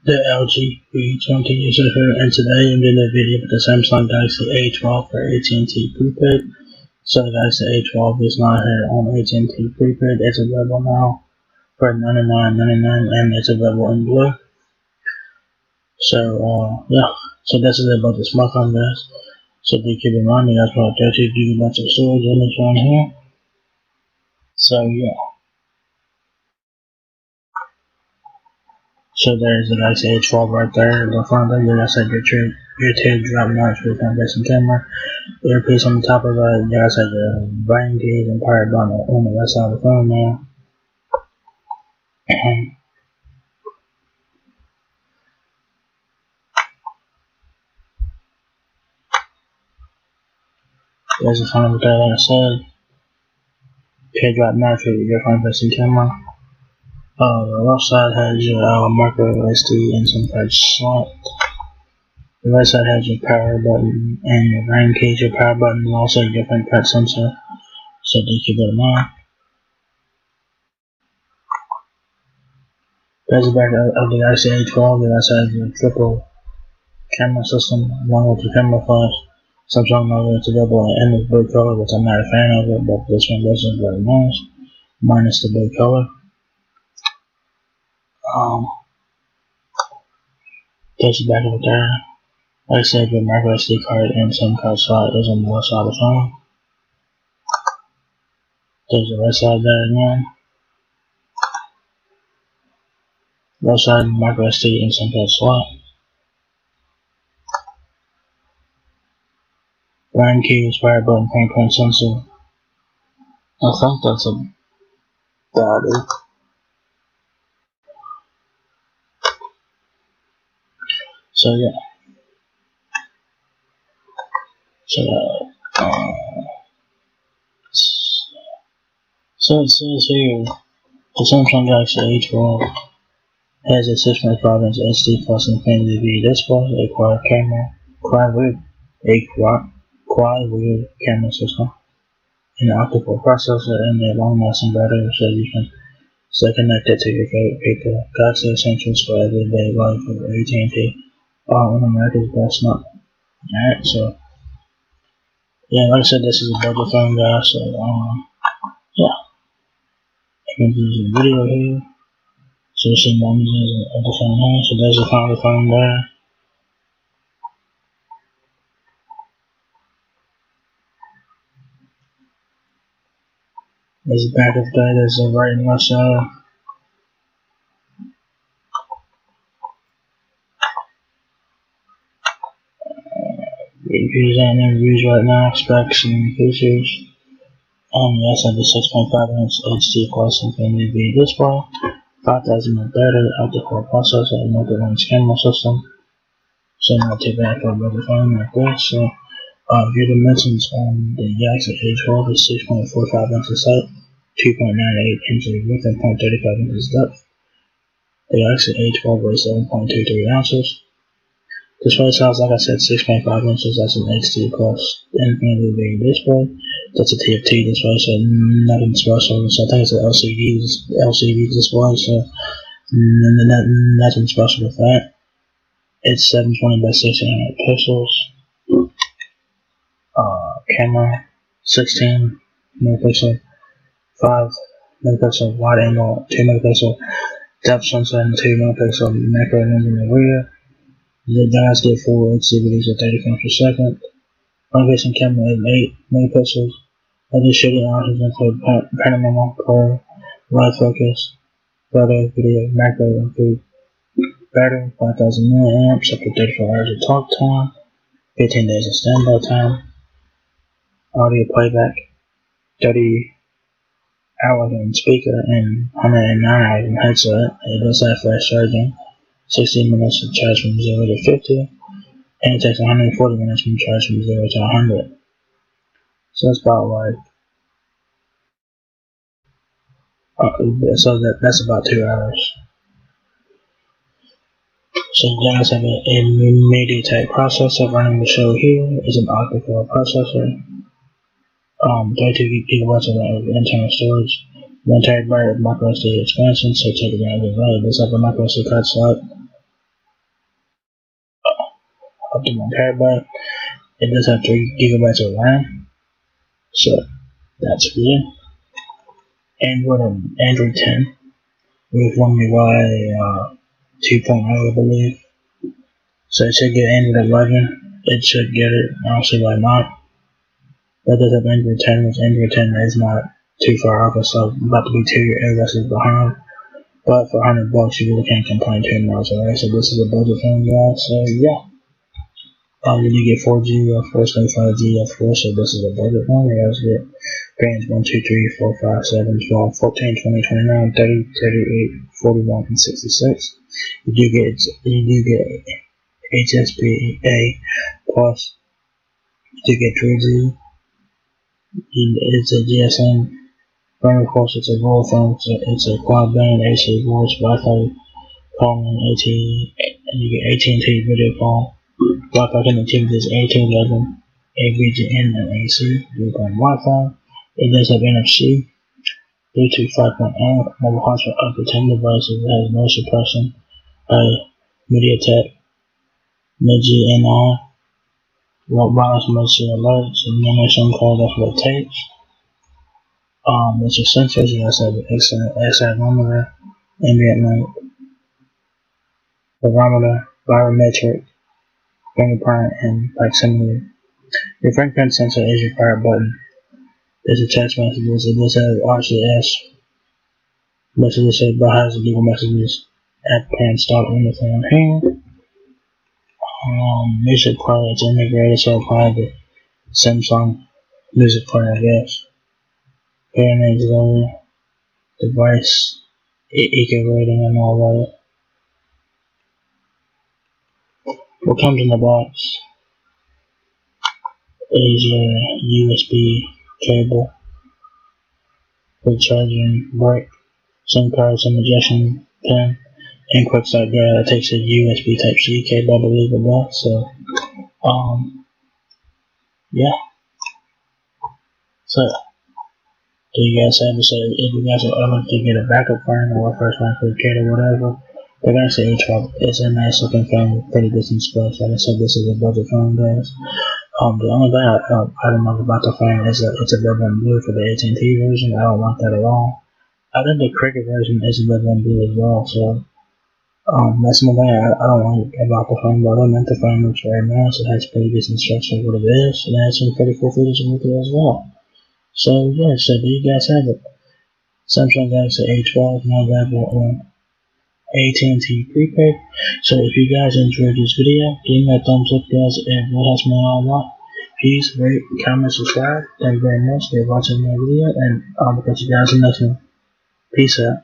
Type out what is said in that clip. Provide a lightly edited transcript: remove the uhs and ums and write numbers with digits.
The LG A12 user here, and today I'm doing a video with the Samsung Galaxy A12 for AT&T PREPAID. So the Galaxy A12 is not here on AT&T PREPAID. It's available now for $99.99 and it's available in blue. So yeah, so this is about the smartphone guys. So do keep in mind you guys got 30 gigabytes of storage on this one here. So yeah. So there's the Galaxy A12 right there. The front of it, I said your teardrop notch with front-facing camera. Earpiece on the top of it. You guys have your brain gauge and power button on the left side of the phone now. There's the phone with that, like I said. Teardrop notch with your front-facing camera. The left side has your micro SD and some card slot. The right side has your power button and your brain cage. Your power button and also your fingerprint sensor. So do keep that in mind. There's the back of the Galaxy A12. The right side has your triple camera system along with the camera flash. Samsung logo is available in the blue color, which I'm not a fan of it, but this one does look very nice. Minus the blue color. There's the back of it there. Like I said, your micro SD card and SIM card slot is on the left side of the phone. There's the right side there again. Left side micro SD and SIM card slot. Line keys, power button, fingerprint sensor. I think that's about it. So yeah. So it says here, the Samsung Galaxy A12 has a 6.5-inch HD plus Infinity V display, a quad rear camera system, an optical processor, and a long-lasting battery, so you can stay connected to your favorite people. Galaxy Essentials for everyday life with AT&T. All in America's best not. Alright, so yeah, like I said, this is a budget phone, guys. So yeah, I can do this video here. So you see more images of the phone here. So there's the front of the phone there. There's the back of that. There's the right and left side. Reviews on there, reviews right now, specs and features. Yes, I have the 6.5-inch HD plus Infinity V display, 5,000 mAh battery, octa-core processor, and multi-lens camera system. So not too bad for a better phone like this. So your dimensions on the Galaxy A12 is 6.45 inches height, 2.98 inches width, and 0.35 inches depth. The Galaxy A12 weighs 7.23 ounces. Display size, like I said, 6.5 inches. That's an XD plus Infinity V display. That's a TFT display, so nothing special. So I think it's an LCD display, so nothing special with that. It's 720 by 1600 pixels. Camera, 16 megapixel, 5 megapixel wide angle, 2 megapixel depth sensor, and 2 megapixel macro lens in the rear. The guys get full HD videos at 30 frames per second. Front-facing camera is 8 megapixels. Other shooting options include panorama, color, live focus, photo, video, macro, and food. Battery, 5,000 milliamps, up to 34 hours of talk time, 15 days of standby time. Audio playback, 30 hours on speaker and 109 hours on headset. It does have flash charging, 60 minutes to charge from 0 to 50, and it takes 140 minutes from charge from 0 to 100. So that's about like, that's about 2 hours. So you guys have a MediaTek processor running the show here. Is an octa-core processor. 32 gigabytes of internal storage. 1 terabyte of micro SD expansion, so take advantage of that. It does have a micro SD card slot. up to 1 TB. It does have 3 GB of RAM, so that's good. Android 10 with One UI 2.0, I believe. So it should get Android 11. It should get it. I don't see why not. That does have Android 10, which Android 10 is not too far off. It's about to be 2 years behind. But for $100, you really can't complain too much, alright? So this is a budget phone, guys. So yeah. You do get 4G, of course, no 5G, of course. So this is a budget phone. You guys get bands 1, 2, 3, 4, 5, 7, 12, 14, 20, 29, 30, 38, 41, and 66. You do get HSPA plus. You do get 3G. It's a GSM. Phone, of course, it's a rural phone. It's a quad band AC voice Wi-Fi calling and you get AT&T video call. Wi-Fi connectivity is AT11, AVGN, and AC. You got Wi-Fi. It does have NFC, Bluetooth 5.0, mobile hotspot up to 10 devices. It has no suppression by MediaTek, MidGNI, wireless emergency alert, so no SIM card, that's what it takes. It's your sensors, you guys have accelerometer, ambient light, barometer, barometric, fingerprint, and proximity. Your fingerprint sensor is your fire button. There's a text messages. It does have RCS messages, but has Google Messages app pre-installed on the phone here. Music player, it's integrated, so apply the Samsung music player, I guess. Hearing aids lower, device, eco rating, and all that. What comes in the box is your USB cable for charging brick, SIM card, SIM ejection pin, and quick start guide. That takes a USB Type-C cable, I believe it does. So, yeah. So, do you guys have to say if you guys are ever to get a backup phone or a first phone for your kid or whatever? The Galaxy A12 is a nice looking phone with pretty decent specs. Like I said, this is a budget phone, guys. The only thing I don't like about the phone is that it's a red and blue for the AT&T version. I don't like that at all. I think the Cricket version is a red and blue as well. So that's one thing I don't like about the phone. But other than that, the phone looks very nice. It has pretty decent specs for what it is. And it has some pretty cool features with it as well. So yeah, so there you guys have it. Samsung Galaxy A12 now available on AT&T Prepaid. So if you guys enjoyed this video, give me a thumbs up, guys. It really helps me out a lot. Please rate, comment, subscribe. Thank you very much for watching my video, and I'll catch you guys in the next one. Peace out.